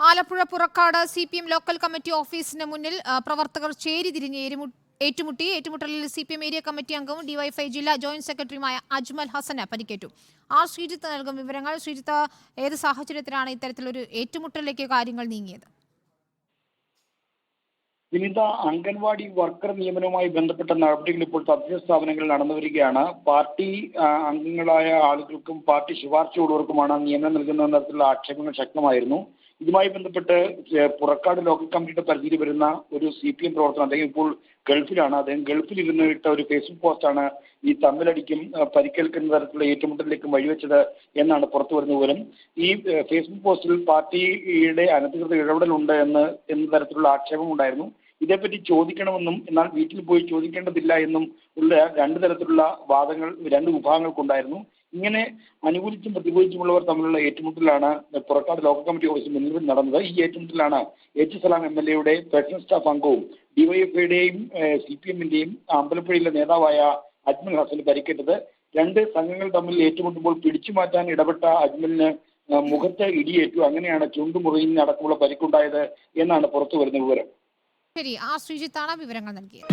Alappuzha Purakkad CPM local committee ഓഫീസിന് മുന്നിൽ പ്രവർത്തകർ ചേരിതിരിഞ്ഞ് ഏറ്റുമുട്ടലിൽ CPM ഏരിയ കമ്മിറ്റി അംഗവും ഡിവൈഎഫ്ഐ ജില്ലാ ജോയിന്റ് സെക്രട്ടറിയുമായ അജ്മൽ ഹസന് പരിക്കേറ്റു. ശ്രീജിത്ത് നൽകും വിവരങ്ങൾ. ശ്രീജിത്ത്, ഏത് സാഹചര്യത്തിലാണ് ഇത്തരത്തിലൊരു ഏറ്റുമുട്ടലിലേക്ക് കാര്യങ്ങൾ നീങ്ങിയത്? വിനിത, അംഗൻവാടി വർക്കർ നിയമനവുമായി ബന്ധപ്പെട്ട നടപടികൾ ഇപ്പോൾ തദ്ദേശ സ്ഥാപനങ്ങളിൽ നടന്നു വരികയാണ്. പാർട്ടി അംഗങ്ങളായ ആളുകൾക്കും പാർട്ടി ശുപാർശയുള്ളവർക്കുമാണ് നിയമനം നൽകുന്ന തരത്തിലുള്ള ആക്ഷേപങ്ങൾ ശക്തമായിരുന്നു. ഇതുമായി ബന്ധപ്പെട്ട് പുറക്കാട് ലോക്കൽ കമ്മിറ്റിയുടെ പരിധിയിൽ വരുന്ന ഒരു CPM പ്രവർത്തനം, അദ്ദേഹം ഇപ്പോൾ ഗൾഫിലാണ്. അദ്ദേഹം ഗൾഫിലിരുന്ന് ഇട്ട ഒരു ഫേസ്ബുക്ക് പോസ്റ്റാണ് ഈ തമ്മിലടിക്കും പരിക്കേൽക്കുന്ന തരത്തിലുള്ള ഏറ്റുമുട്ടലിലേക്കും വഴിവെച്ചത് എന്നാണ് പുറത്തു വരുന്ന വിവരം. ഈ ഫേസ്ബുക്ക് പോസ്റ്റിൽ പാർട്ടിയുടെ അനധികൃത ഇടപെടലുണ്ട് എന്ന തരത്തിലുള്ള ആക്ഷേപം ഉണ്ടായിരുന്നു. ഇതേപ്പറ്റി ചോദിക്കണമെന്നും എന്നാൽ വീട്ടിൽ പോയി ചോദിക്കേണ്ടതില്ല എന്നും ഉള്ള രണ്ട് തരത്തിലുള്ള വാദങ്ങൾ രണ്ട് വിഭാഗങ്ങൾക്കുണ്ടായിരുന്നു. ഇങ്ങനെ അനുകൂലിച്ചും പ്രതികൂലിച്ചുമുള്ളവർ തമ്മിലുള്ള ഏറ്റുമുട്ടലാണ് പുറക്കാട് ലോക്കൽ കമ്മിറ്റി ഓഫീസിൽ മുന്നിൽ നടന്നത്. ഈ ഏറ്റുമുട്ടലാണ് H സലാം MLA പേഴ്സണൽ സ്റ്റാഫ് അംഗവും ഡിവൈഎഫ്ഐയുടെയും CPMന്റെയും അമ്പലപ്പുഴയിലെ നേതാവായ അജ്മൽ ഹസന് പരിക്കേറ്റത്. രണ്ട് സംഘങ്ങൾ തമ്മിൽ ഏറ്റുമുട്ടുമ്പോൾ പിടിച്ചു മാറ്റാൻ ഇടപെട്ട അജ്മലിന് മുഖത്ത് ഇടിയേറ്റു. അങ്ങനെയാണ് ചുണ്ടുമുറിയുന്ന അടക്കമുള്ള പരിക്കുണ്ടായത് എന്നാണ് പുറത്തു വരുന്ന വിവരം. ശരി, ശ്രീജിത്താണ് വിവരങ്ങൾ നൽകിയത്.